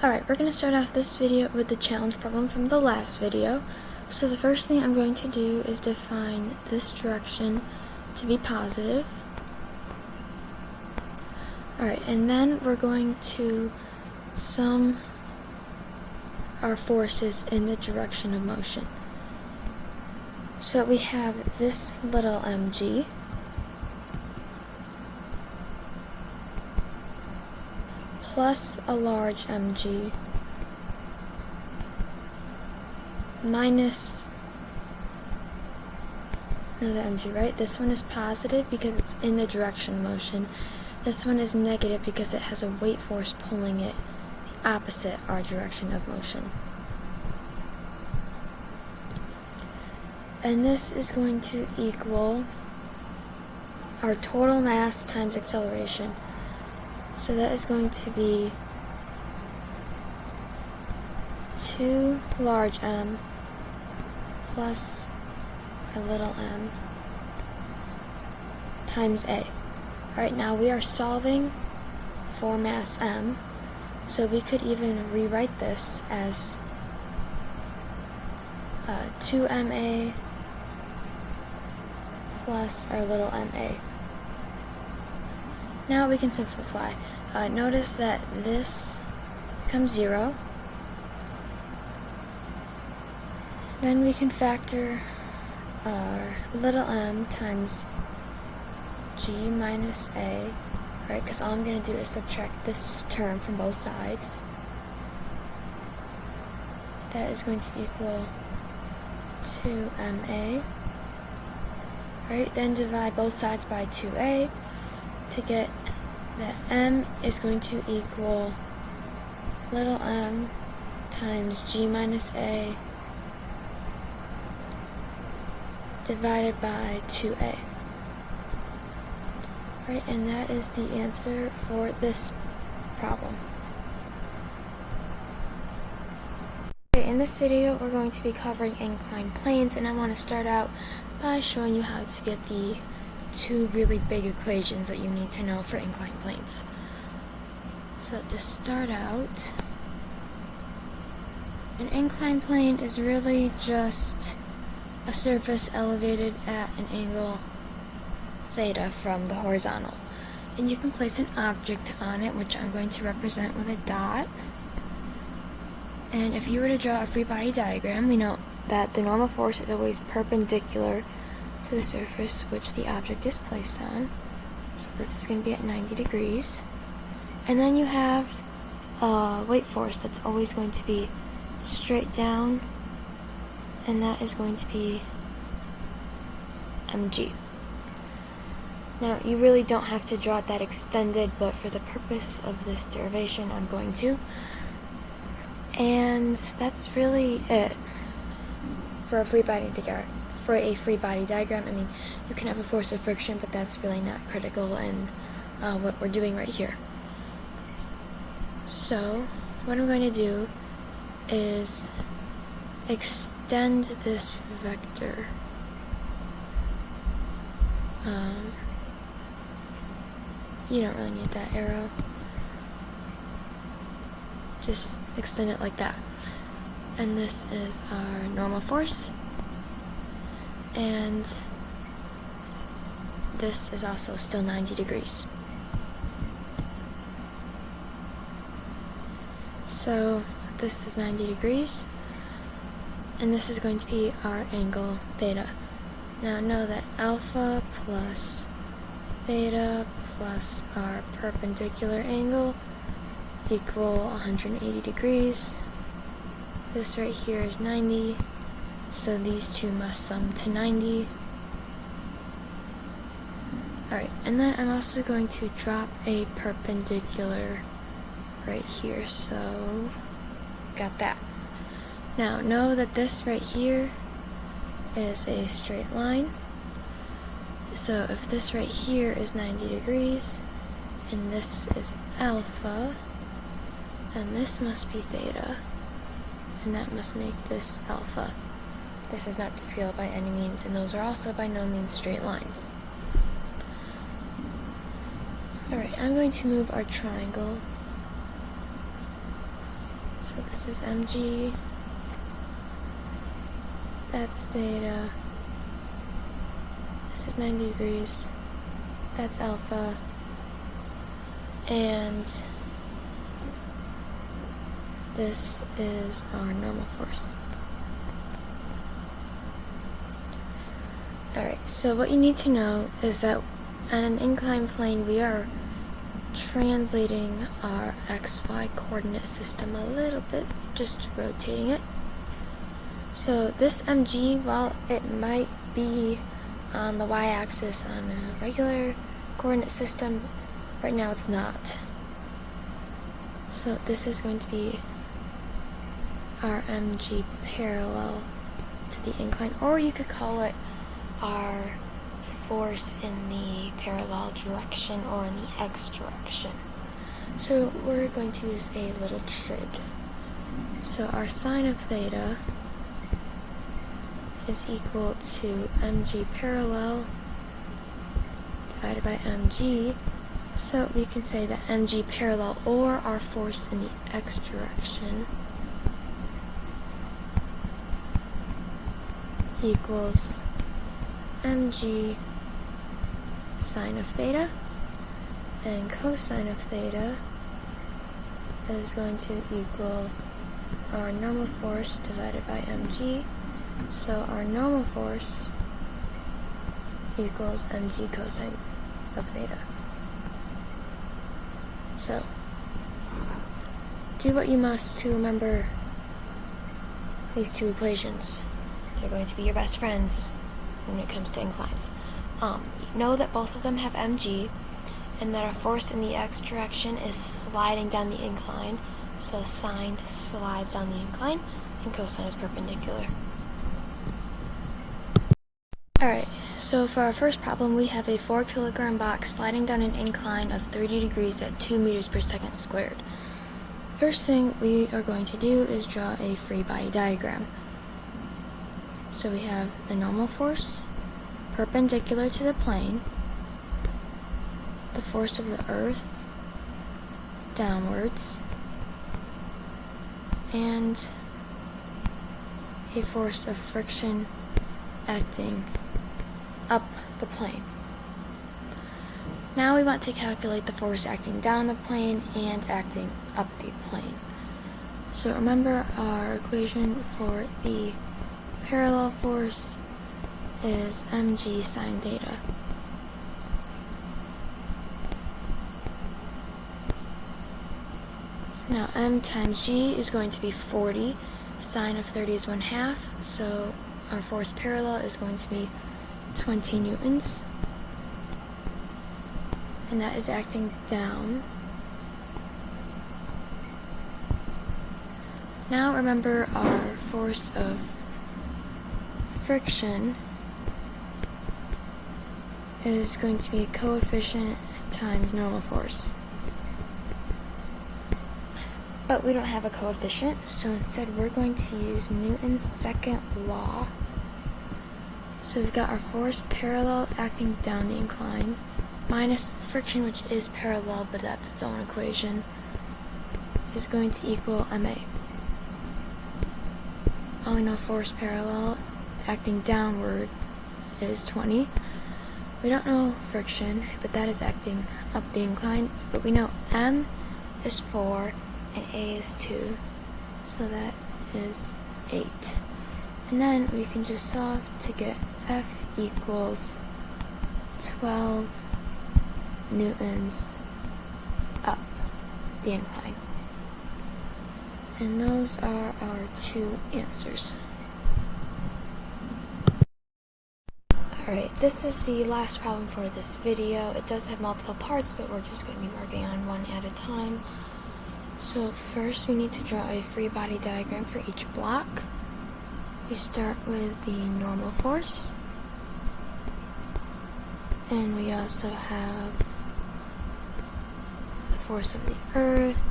Alright, we're going to start off this video with the challenge problem from the last video. So the first thing I'm going to do is define this direction to be positive. Alright, and then we're going to sum our forces in the direction of motion. So we have this little mg plus a large mg minus another mg, right? This one is positive because it's in the direction of motion. This one is negative because it has a weight force pulling it the opposite our direction of motion. And this is going to equal our total mass times acceleration. So that is going to be 2 large m plus a little m times a. Alright, now we are solving for mass m, so we could even rewrite this as 2ma plus our little ma. Now we can simplify. Notice that this becomes 0. Then we can factor our little m times g minus a, right? Because all I'm going to do is subtract this term from both sides. That is going to equal 2ma. Right? Then divide both sides by 2a to get that m is going to equal little m times g minus a divided by 2a. Right, and that is the answer for this problem. Okay, in this video we're going to be covering inclined planes, and I want to start out by showing you how to get the two really big equations that you need to know for inclined planes. So to start out, an inclined plane is really just a surface elevated at an angle theta from the horizontal. And you can place an object on it, which I'm going to represent with a dot. And if you were to draw a free body diagram, we know that the normal force is always perpendicular to the surface which the object is placed on. So this is going to be at 90 degrees. And then you have a weight force that's always going to be straight down, and that is going to be mg. Now you really don't have to draw it that extended, but for the purpose of this derivation I'm going to. And that's really it for a free body diagram. I mean, you can have a force of friction, but that's really not critical in what we're doing right here. So what I'm going to do is extend this vector you don't really need that arrow, just extend it like that. And this is our normal force, and this is also still 90 degrees. So this is 90 degrees, and this is going to be our angle theta. Now know that alpha plus theta plus our perpendicular angle equal 180 degrees. This right here is 90, so these two must sum to 90. Alright, and then I'm also going to drop a perpendicular right here, so got that. Now know that this right here is a straight line. So if this right here is 90 degrees, and this is alpha, then this must be theta, and that must make this alpha. This is not to scale by any means, and those are also by no means straight lines. Alright, I'm going to move our triangle So this is mg, that's theta, this is 90 degrees, that's alpha, and this is our normal force. Alright, so what you need to know is that on an inclined plane we are translating our xy coordinate system a little bit, just rotating it. So this mg, while it might be on the y-axis on a regular coordinate system, right now it's not. So this is going to be our mg parallel to the incline, or you could call it our force in the parallel direction or in the x direction. So we're going to use a little trig. So our sine of theta is equal to mg parallel divided by mg. So we can say that mg parallel, or our force in the x direction, equals mg sine of theta, and cosine of theta is going to equal our normal force divided by mg. So our normal force equals mg cosine of theta. So do what you must to remember these two equations. They're going to be your best friends when it comes to inclines. Know that both of them have mg, and that our force in the x direction is sliding down the incline. So sine slides down the incline, and cosine is perpendicular. Alright, so for our first problem, we have a 4 kilogram box sliding down an incline of 30 degrees at 2 meters per second squared. First thing we are going to do is draw a free body diagram. So we have the normal force perpendicular to the plane, the force of the earth downwards, and a force of friction acting up the plane. Now we want to calculate the force acting down the plane and acting up the plane. So remember, our equation for the parallel force is mg sine theta. Now m times g is going to be 40. Sine of 30 is 1/2, so our force parallel is going to be 20 newtons. And that is acting down. Now remember, our force of friction is going to be coefficient times normal force. But we don't have a coefficient, so instead we're going to use Newton's second law. So we've got our force parallel acting down the incline, minus friction, which is parallel, but that's its own equation, is going to equal ma. All we know, force parallel acting downward is 20. We don't know friction, but that is acting up the incline. But we know m is 4 and a is 2, so that is 8. And then we can just solve to get F equals 12 newtons up the incline. And those are our two answers. Alright, this is the last problem for this video. It does have multiple parts, but we're just going to be working on one at a time. So first we need to draw a free body diagram for each block. We start with the normal force, and we also have the force of the earth,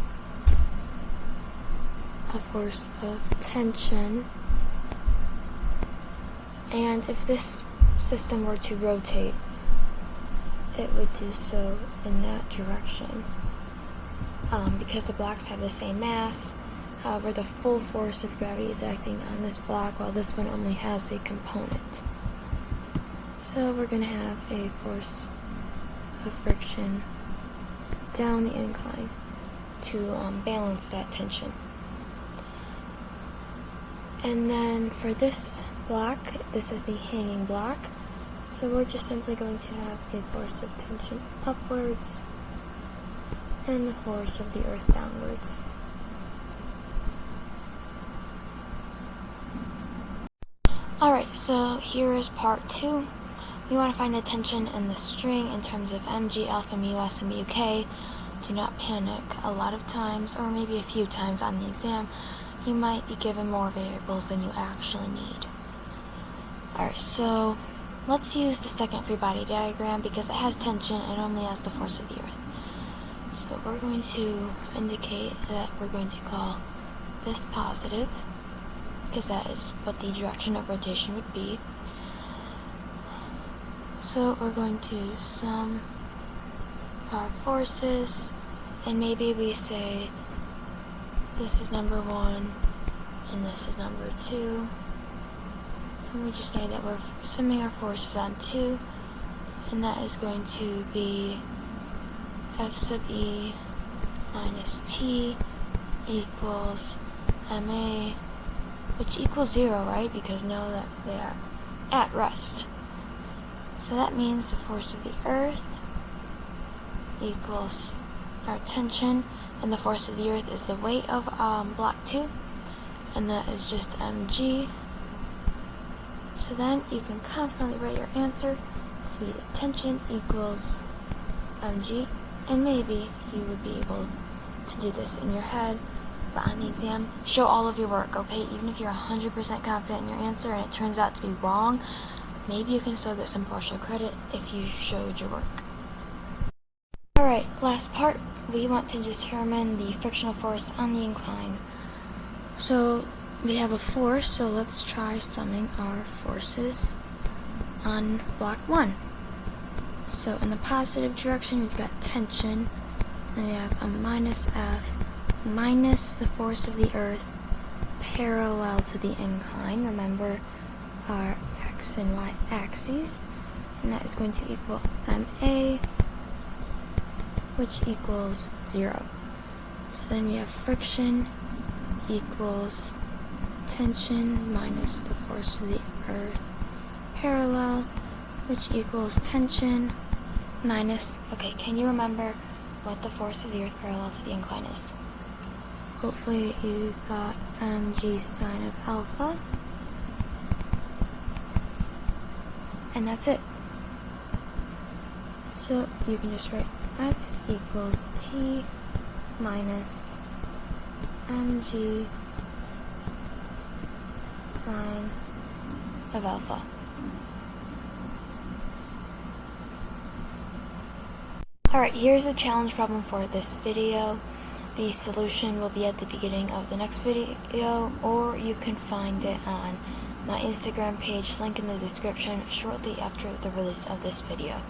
a force of tension, and if this system were to rotate, it would do so in that direction. Because the blocks have the same mass, However, the full force of gravity is acting on this block, while this one only has a component. So we're going to have a force of friction down the incline to balance that tension. And then for this block, this is the hanging block, so we're just simply going to have a force of tension upwards and the force of the earth downwards. Alright, so here is part 2. We want to find the tension in the string in terms of mg, alpha, mu, s, and mu, k. Do not panic. A lot of times, or maybe a few times on the exam, you might be given more variables than you actually need. Alright, so let's use the second free body diagram because it has tension and only has the force of the earth. So we're going to indicate that we're going to call this positive, because that is what the direction of rotation would be. So we're going to sum our forces, and maybe we say this is number 1 and this is number 2, and we just say that we're summing our forces on 2, and that is going to be F sub E minus T equals MA, which equals 0, right? Because know that they are at rest. So that means the force of the earth equals our tension, and the force of the earth is the weight of block 2, and that is just mg. So then you can confidently write your answer to be the tension equals mg, and maybe you would be able to do this in your head, but on the exam, show all of your work, okay? Even if you're 100% confident in your answer and it turns out to be wrong, maybe you can still get some partial credit if you showed your work. Alright, last part. We want to determine the frictional force on the incline. So we have a force, so let's try summing our forces on block 1. So in the positive direction, we've got tension, and we have a minus F minus the force of the earth parallel to the incline. Remember our x and y axes, and that is going to equal MA, which equals 0. So then we have friction equals tension minus the force of the earth parallel, which equals tension minus, okay, can you remember what the force of the earth parallel to the incline is? Hopefully you thought mg sine of alpha. And that's it. So you can just write F equals T minus mg sine of alpha. Alright, here's the challenge problem for this video. The solution will be at the beginning of the next video, or you can find it on my Instagram page, link in the description, shortly after the release of this video.